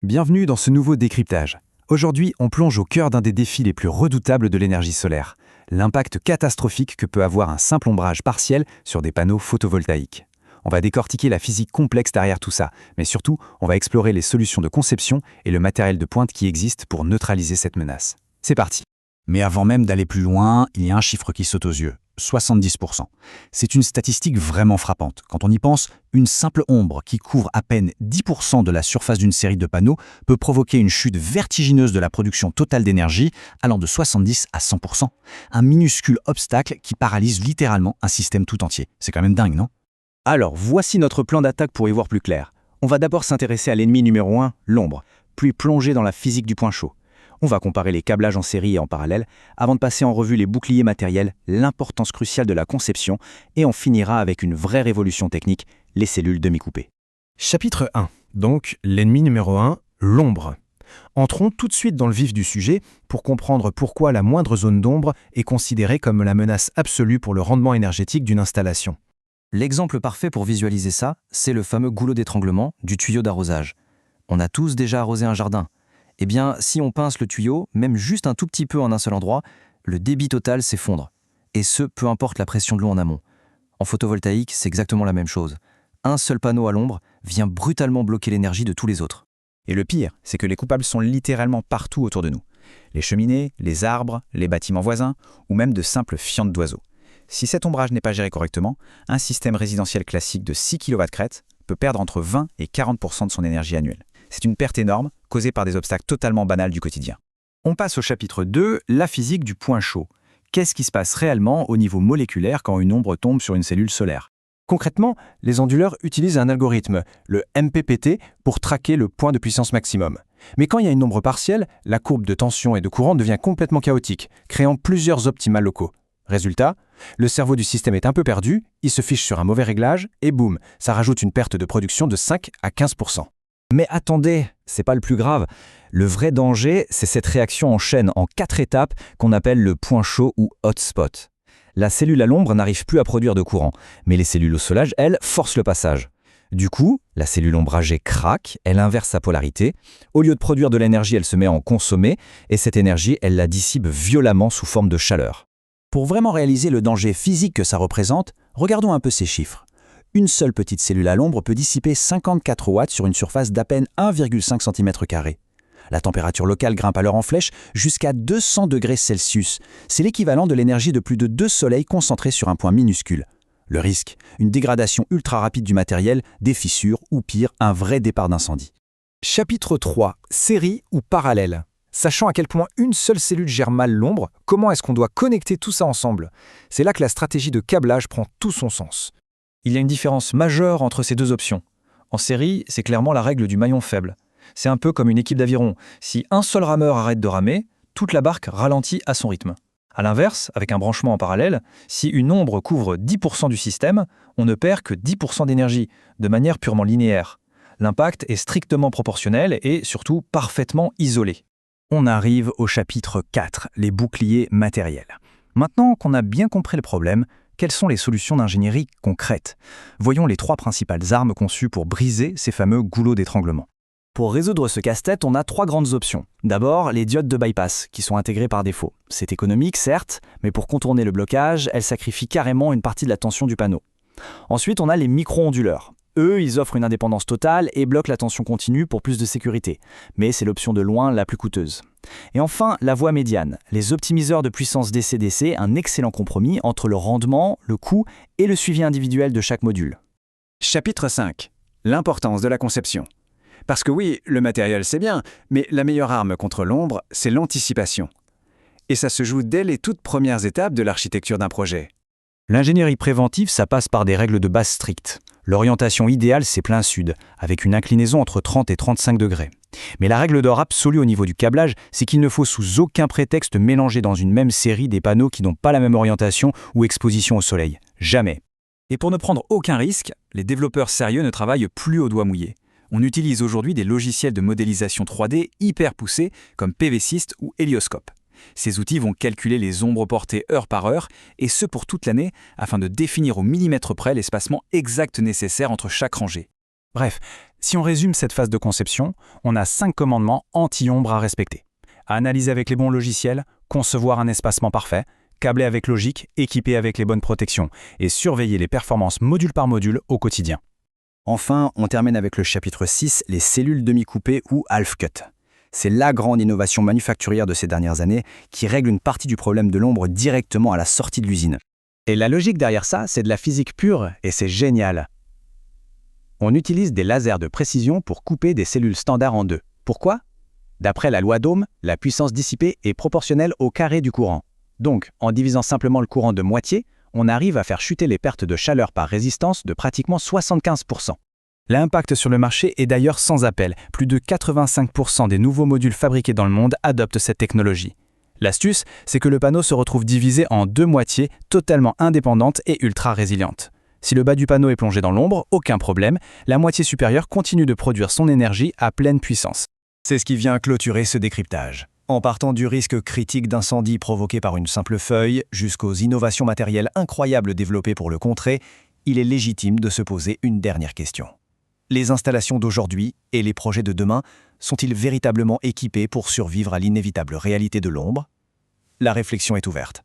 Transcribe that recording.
Bienvenue dans ce nouveau décryptage. Aujourd'hui, on plonge au cœur d'un des défis les plus redoutables de l'énergie solaire, l'impact catastrophique que peut avoir un simple ombrage partiel sur des panneaux photovoltaïques. On va décortiquer la physique complexe derrière tout ça, mais surtout, on va explorer les solutions de conception et le matériel de pointe qui existe pour neutraliser cette menace. C'est parti. Mais avant même d'aller plus loin, il y a un chiffre qui saute aux yeux, 70%. C'est une statistique vraiment frappante. Quand on y pense, une simple ombre qui couvre à peine 10% de la surface d'une série de panneaux peut provoquer une chute vertigineuse de la production totale d'énergie, allant de 70 à 100%. Un minuscule obstacle qui paralyse littéralement un système tout entier. C'est quand même dingue, non? Alors, voici notre plan d'attaque pour y voir plus clair. On va d'abord s'intéresser à l'ennemi numéro 1, l'ombre, puis plonger dans la physique du point chaud. On va comparer les câblages en série et en parallèle, avant de passer en revue les boucliers matériels, l'importance cruciale de la conception, et on finira avec une vraie révolution technique, les cellules demi-coupées. Chapitre 1. Donc, l'ennemi numéro 1, l'ombre. Entrons tout de suite dans le vif du sujet pour comprendre pourquoi la moindre zone d'ombre est considérée comme la menace absolue pour le rendement énergétique d'une installation. L'exemple parfait pour visualiser ça, c'est le fameux goulot d'étranglement du tuyau d'arrosage. On a tous déjà arrosé un jardin. Eh bien, si on pince le tuyau, même juste un tout petit peu en un seul endroit, le débit total s'effondre. Et ce, peu importe la pression de l'eau en amont. En photovoltaïque, c'est exactement la même chose. Un seul panneau à l'ombre vient brutalement bloquer l'énergie de tous les autres. Et le pire, c'est que les coupables sont littéralement partout autour de nous. Les cheminées, les arbres, les bâtiments voisins, ou même de simples fientes d'oiseaux. Si cet ombrage n'est pas géré correctement, un système résidentiel classique de 6 kW crête peut perdre entre 20 et 40% de son énergie annuelle. C'est une perte énorme, causée par des obstacles totalement banals du quotidien. On passe au chapitre 2, la physique du point chaud. Qu'est-ce qui se passe réellement au niveau moléculaire quand une ombre tombe sur une cellule solaire? Concrètement, les onduleurs utilisent un algorithme, le MPPT, pour traquer le point de puissance maximum. Mais quand il y a une ombre partielle, la courbe de tension et de courant devient complètement chaotique, créant plusieurs optimales locaux. Résultat, le cerveau du système est un peu perdu, il se fiche sur un mauvais réglage, et boum, ça rajoute une perte de production de 5 à 15%. Mais attendez, c'est pas le plus grave. Le vrai danger, c'est cette réaction en chaîne en 4 étapes qu'on appelle le point chaud ou hotspot. La cellule à l'ombre n'arrive plus à produire de courant, mais les cellules au solage, elles, forcent le passage. Du coup, la cellule ombragée craque, elle inverse sa polarité. Au lieu de produire de l'énergie, elle se met à en consommer, et cette énergie, elle la dissipe violemment sous forme de chaleur. Pour vraiment réaliser le danger physique que ça représente, regardons un peu ces chiffres. Une seule petite cellule à l'ombre peut dissiper 54 watts sur une surface d'à peine 1,5 cm². La température locale grimpe alors en flèche jusqu'à 200 degrés Celsius. C'est l'équivalent de l'énergie de plus de 2 soleils concentrés sur un point minuscule. Le risque, une dégradation ultra rapide du matériel, des fissures ou pire, un vrai départ d'incendie. Chapitre 3. Série ou parallèle. Sachant à quel point une seule cellule gère mal l'ombre, comment est-ce qu'on doit connecter tout ça ensemble? C'est là que la stratégie de câblage prend tout son sens. Il y a une différence majeure entre ces deux options. En série, c'est clairement la règle du maillon faible. C'est un peu comme une équipe d'aviron. Si un seul rameur arrête de ramer, toute la barque ralentit à son rythme. A l'inverse, avec un branchement en parallèle, si une ombre couvre 10% du système, on ne perd que 10% d'énergie, de manière purement linéaire. L'impact est strictement proportionnel et surtout parfaitement isolé. On arrive au chapitre 4, les boucliers matériels. Maintenant qu'on a bien compris le problème, quelles sont les solutions d'ingénierie concrètes? Voyons les 3 principales armes conçues pour briser ces fameux goulots d'étranglement. Pour résoudre ce casse-tête, on a 3 grandes options. D'abord, les diodes de bypass, qui sont intégrées par défaut. C'est économique, certes, mais pour contourner le blocage, elles sacrifient carrément une partie de la tension du panneau. Ensuite, on a les micro-onduleurs. Eux, ils offrent une indépendance totale et bloquent la tension continue pour plus de sécurité. Mais c'est l'option de loin la plus coûteuse. Et enfin, la voie médiane, les optimiseurs de puissance DC-DC, un excellent compromis entre le rendement, le coût et le suivi individuel de chaque module. Chapitre 5. L'importance de la conception. Parce que oui, le matériel c'est bien, mais la meilleure arme contre l'ombre, c'est l'anticipation. Et ça se joue dès les toutes premières étapes de l'architecture d'un projet. L'ingénierie préventive, ça passe par des règles de base strictes. L'orientation idéale, c'est plein sud, avec une inclinaison entre 30 et 35 degrés. Mais la règle d'or absolue au niveau du câblage, c'est qu'il ne faut sous aucun prétexte mélanger dans une même série des panneaux qui n'ont pas la même orientation ou exposition au soleil. Jamais. Et pour ne prendre aucun risque, les développeurs sérieux ne travaillent plus au doigt mouillé. On utilise aujourd'hui des logiciels de modélisation 3D hyper poussés comme PVSYST ou Helioscope. Ces outils vont calculer les ombres portées heure par heure, et ce pour toute l'année, afin de définir au millimètre près l'espacement exact nécessaire entre chaque rangée. Bref, si on résume cette phase de conception, on a 5 commandements anti-ombre à respecter. Analyser avec les bons logiciels, concevoir un espacement parfait, câbler avec logique, équiper avec les bonnes protections et surveiller les performances module par module au quotidien. Enfin, on termine avec le chapitre 6, les cellules demi-coupées ou half-cut. C'est la grande innovation manufacturière de ces dernières années qui règle une partie du problème de l'ombre directement à la sortie de l'usine. Et la logique derrière ça, c'est de la physique pure et c'est génial. On utilise des lasers de précision pour couper des cellules standards en deux. Pourquoi ? D'après la loi d'Ohm, la puissance dissipée est proportionnelle au carré du courant. Donc, en divisant simplement le courant de moitié, on arrive à faire chuter les pertes de chaleur par résistance de pratiquement 75%. L'impact sur le marché est d'ailleurs sans appel. Plus de 85% des nouveaux modules fabriqués dans le monde adoptent cette technologie. L'astuce, c'est que le panneau se retrouve divisé en deux moitiés totalement indépendantes et ultra résilientes. Si le bas du panneau est plongé dans l'ombre, aucun problème, la moitié supérieure continue de produire son énergie à pleine puissance. C'est ce qui vient clôturer ce décryptage. En partant du risque critique d'incendie provoqué par une simple feuille jusqu'aux innovations matérielles incroyables développées pour le contrer, il est légitime de se poser une dernière question. Les installations d'aujourd'hui et les projets de demain sont-ils véritablement équipés pour survivre à l'inévitable réalité de l'ombre ? La réflexion est ouverte.